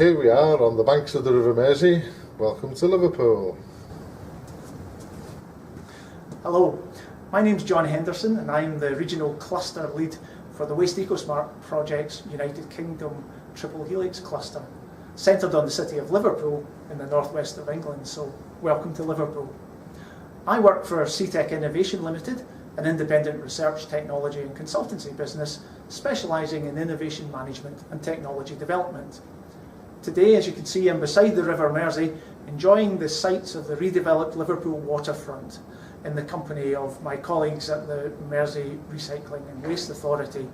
Here we are on the banks of the River Mersey. Welcome to Liverpool. Hello, my name's John Henderson and I'm the Regional Cluster Lead for the Wastecosmart Project's United Kingdom Triple Helix Cluster, centred on the city of Liverpool in the northwest of England, so welcome to Liverpool. I work for CTEC Innovation Limited, an independent research, technology and consultancy business specialising in innovation management and technology development. Today, as you can see, I'm beside the River Mersey, enjoying the sights of the redeveloped Liverpool waterfront in the company of my colleagues at the Mersey Recycling and Waste Authority,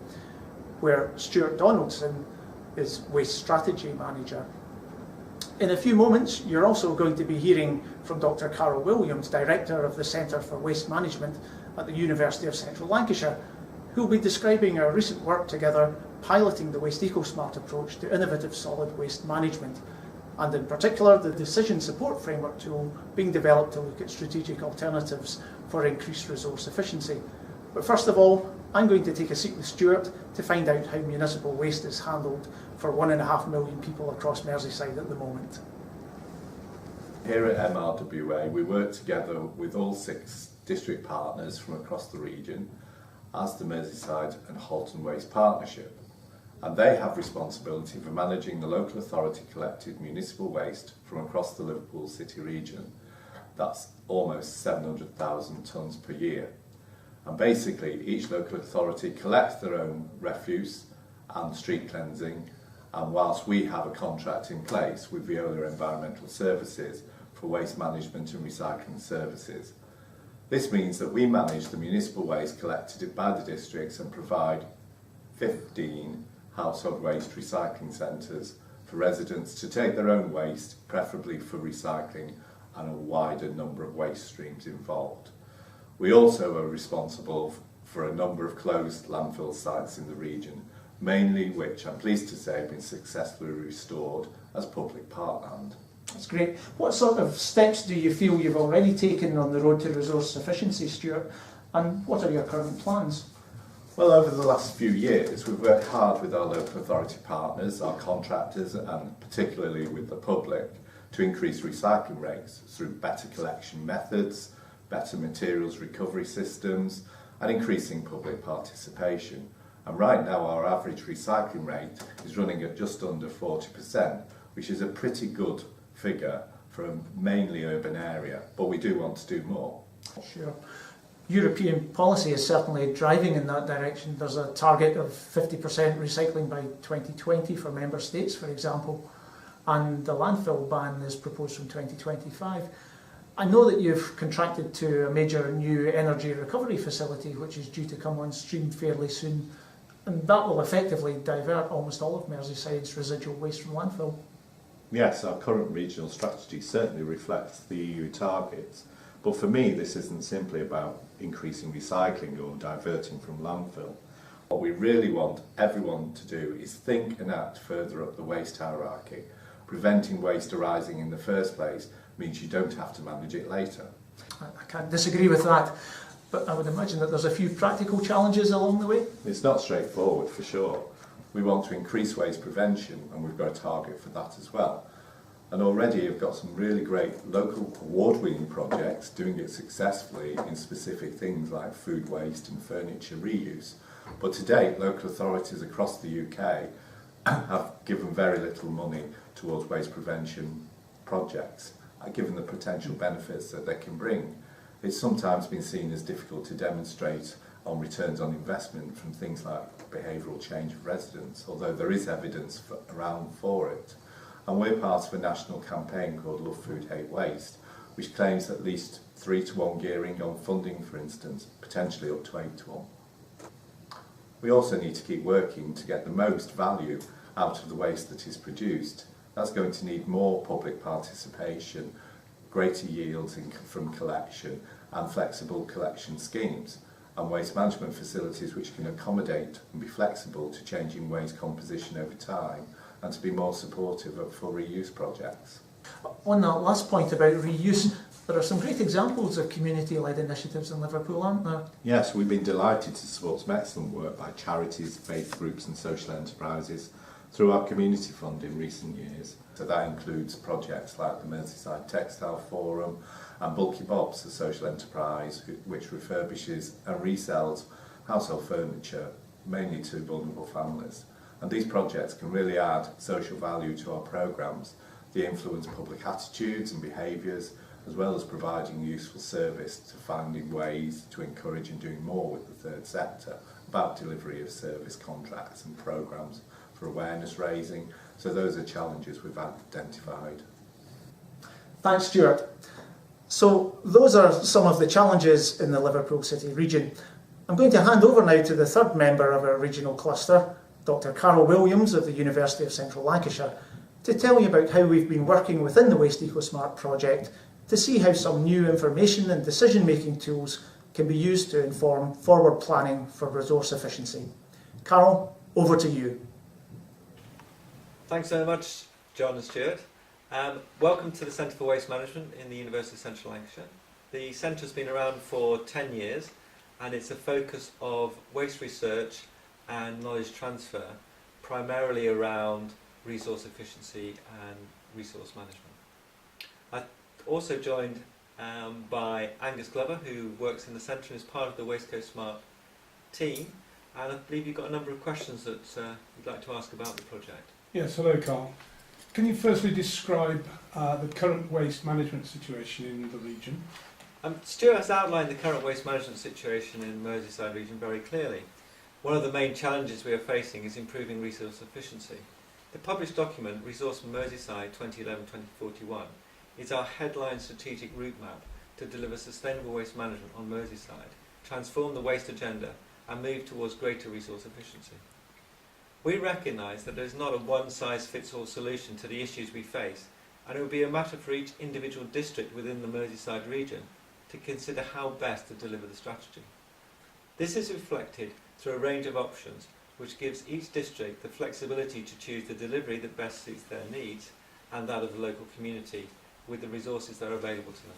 where Stuart Donaldson is Waste Strategy Manager. In a few moments, you're also going to be hearing from Dr. Carol Williams, Director of the Centre for Waste Management at the University of Central Lancashire, who will be describing our recent work together piloting the Wastecosmart approach to innovative solid waste management, and in particular the decision support framework tool being developed to look at strategic alternatives for increased resource efficiency. But first of all, I'm going to take a seat with Stuart to find out how municipal waste is handled for 1.5 million people across Merseyside at the moment. Here at MRWA, we work together with all 6 district partners from across the region as the Merseyside and Halton Waste Partnership, and they have responsibility for managing the local authority collected municipal waste from across the Liverpool City Region. That's almost 700,000 tonnes per year. And basically each local authority collects their own refuse and street cleansing, and whilst we have a contract in place with Veolia Environmental Services for waste management and recycling services. This means that we manage the municipal waste collected by the districts and provide 15 household waste recycling centres for residents to take their own waste, preferably for recycling, and a wider number of waste streams involved. We also are responsible for a number of closed landfill sites in the region, mainly which I'm pleased to say have been successfully restored as public parkland. That's great. What sort of steps do you feel you've already taken on the road to resource efficiency, Stuart, and what are your current plans? Well, over the last few years, we've worked hard with our local authority partners, our contractors, and particularly with the public, to increase recycling rates through better collection methods, better materials recovery systems, and increasing public participation. And right now, our average recycling rate is running at just under 40%, which is a pretty good figure for a mainly urban area, but we do want to do more. Sure. European policy is certainly driving in that direction. There's a target of 50% recycling by 2020 for member states, for example, and the landfill ban is proposed from 2025. I know that you've contracted to a major new energy recovery facility which is due to come on stream fairly soon, and that will effectively divert almost all of Merseyside's residual waste from landfill. Yes, our current regional strategy certainly reflects the EU targets, but for me this isn't simply about increasing recycling or diverting from landfill. What we really want everyone to do is think and act further up the waste hierarchy. Preventing waste arising in the first place means you don't have to manage it later. I can't disagree with that, but I would imagine that there's a few practical challenges along the way. It's not straightforward for sure. We want to increase waste prevention, and we've got a target for that as well. And already you've got some really great local award-winning projects doing it successfully in specific things like food waste and furniture reuse. But to date, local authorities across the UK have given very little money towards waste prevention projects, given the potential benefits that they can bring. It's sometimes been seen as difficult to demonstrate on returns on investment from things like behavioural change of residents, although there is evidence around for it. And we're part of a national campaign called Love Food, Hate Waste, which claims at least 3-to-1 gearing on funding, for instance, potentially up to 8-to-1. We also need to keep working to get the most value out of the waste that is produced. That's going to need more public participation, greater yields from collection, and flexible collection schemes, and waste management facilities which can accommodate and be flexible to changing waste composition over time, and to be more supportive of for reuse projects. On that last point about reuse, there are some great examples of community-led initiatives in Liverpool, aren't there? Yes, we've been delighted to support some excellent work by charities, faith groups and social enterprises through our community fund in recent years. So that includes projects like the Merseyside Textile Forum and Bulky Bob's, a social enterprise which refurbishes and resells household furniture, mainly to vulnerable families. And these projects can really add social value to our programmes. They influence public attitudes and behaviours, as well as providing useful service to finding ways to encourage and doing more with the third sector about delivery of service contracts and programmes for awareness raising. So those are challenges we've identified. Thanks, Stuart. So those are some of the challenges in the Liverpool City Region. I'm going to hand over now to the third member of our regional cluster, Dr. Carol Williams of the University of Central Lancashire, to tell you about how we've been working within the Wastecosmart project to see how some new information and decision-making tools can be used to inform forward planning for resource efficiency. Carol, over to you. Thanks very much, John and Stuart. Welcome to the Centre for Waste Management in the University of Central Lancashire. The centre's been around for 10 years and it's a focus of waste research and knowledge transfer, primarily around resource efficiency and resource management. I'm also joined by Angus Glover, who works in the centre and is part of the Wastecosmart team, and I believe you've got a number of questions that you'd like to ask about the project. Yes, hello Carl. Can you firstly describe the current waste management situation in the region? Stuart has outlined the current waste management situation in the Merseyside region very clearly. One of the main challenges we are facing is improving resource efficiency. The published document, Resource Merseyside 2011-2041, is our headline strategic route map to deliver sustainable waste management on Merseyside, transform the waste agenda and move towards greater resource efficiency. We recognise that there is not a one-size-fits-all solution to the issues we face, and it will be a matter for each individual district within the Merseyside region to consider how best to deliver the strategy. This is reflected through a range of options which gives each district the flexibility to choose the delivery that best suits their needs and that of the local community with the resources that are available to them.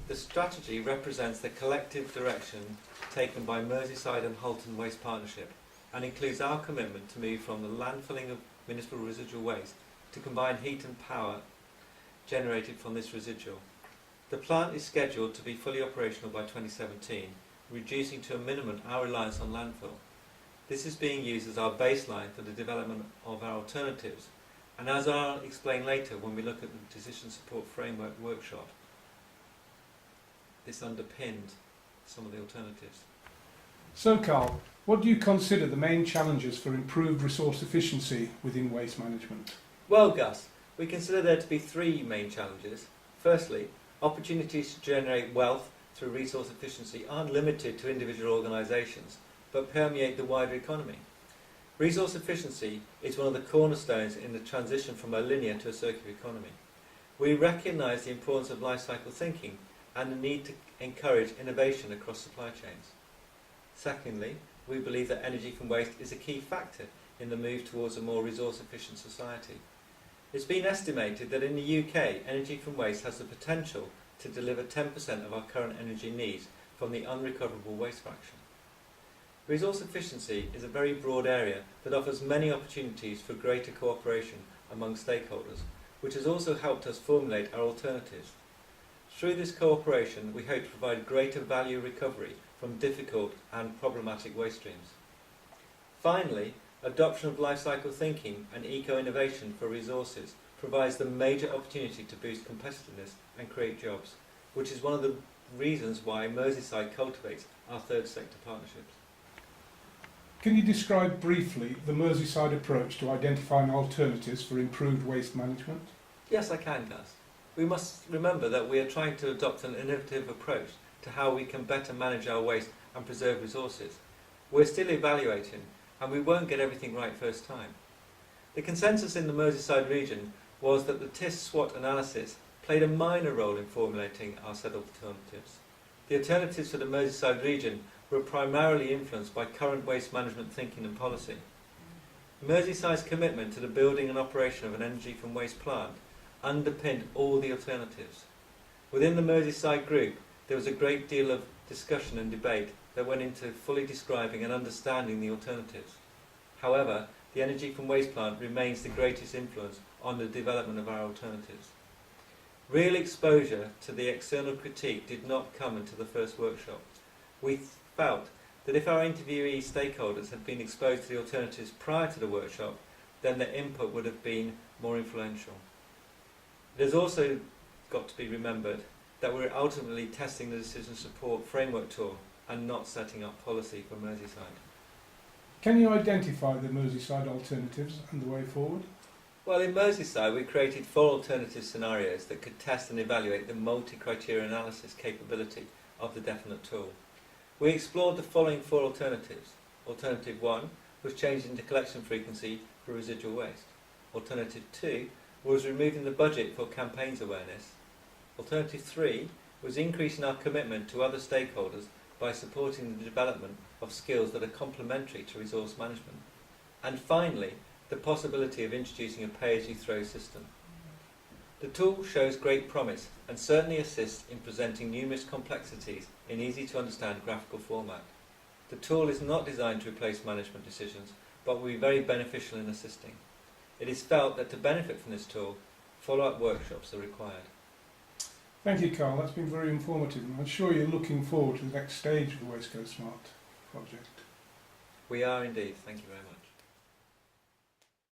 The strategy represents the collective direction taken by Merseyside and Halton Waste Partnership and includes our commitment to move from the landfilling of municipal residual waste to combined heat and power generated from this residual. The plant is scheduled to be fully operational by 2017, reducing to a minimum our reliance on landfill. This is being used as our baseline for the development of our alternatives, and as I'll explain later when we look at the Decision Support Framework workshop, this underpinned some of the alternatives. So Carl, what do you consider the main challenges for improved resource efficiency within waste management? Well, Gus, we consider there to be three main challenges. Firstly, opportunities to generate wealth through resource efficiency aren't limited to individual organisations, but permeate the wider economy. Resource efficiency is one of the cornerstones in the transition from a linear to a circular economy. We recognise the importance of life cycle thinking and the need to encourage innovation across supply chains. Secondly, we believe that energy from waste is a key factor in the move towards a more resource efficient society. It's been estimated that in the UK, energy from waste has the potential to deliver 10% of our current energy needs from the unrecoverable waste fraction. Resource efficiency is a very broad area that offers many opportunities for greater cooperation among stakeholders, which has also helped us formulate our alternatives. Through this cooperation, we hope to provide greater value recovery from difficult and problematic waste streams. Finally, adoption of life cycle thinking and eco-innovation for resources provides the major opportunity to boost competitiveness and create jobs, which is one of the reasons why Merseyside cultivates our third sector partnerships. Can you describe briefly the Merseyside approach to identifying alternatives for improved waste management? Yes, I can, Gus. We must remember that we are trying to adopt an innovative approach to how we can better manage our waste and preserve resources. We're still evaluating, and we won't get everything right first time. The consensus in the Merseyside region was that the TIS-SWOT analysis played a minor role in formulating our set of alternatives. The alternatives for the Merseyside region were primarily influenced by current waste management thinking and policy. Merseyside's commitment to the building and operation of an energy from waste plant underpinned all the alternatives. Within the Merseyside group, there was a great deal of discussion and debate that went into fully describing and understanding the alternatives. However, the energy from waste plant remains the greatest influence on the development of our alternatives. Real exposure to the external critique did not come until the first workshop. We felt that if our interviewee stakeholders had been exposed to the alternatives prior to the workshop, then their input would have been more influential. It has also got to be remembered that we're ultimately testing the decision support framework tool and not setting up policy for Merseyside. Can you identify the Merseyside alternatives and the way forward? Well, in Merseyside we created 4 alternative scenarios that could test and evaluate the multi-criterion analysis capability of the definite tool. We explored the following 4 alternatives. Alternative 1 was changing the collection frequency for residual waste. Alternative 2 was removing the budget for campaigns awareness. Alternative 3 was increasing our commitment to other stakeholders by supporting the development of skills that are complementary to resource management. And finally, the possibility of introducing a pay-as-you-throw system. The tool shows great promise and certainly assists in presenting numerous complexities in easy-to-understand graphical format. The tool is not designed to replace management decisions, but will be very beneficial in assisting. It is felt that to benefit from this tool, follow-up workshops are required. Thank you, Carl. That's been very informative. I'm sure you're looking forward to the next stage of the Wastecosmart project. We are indeed. Thank you very much.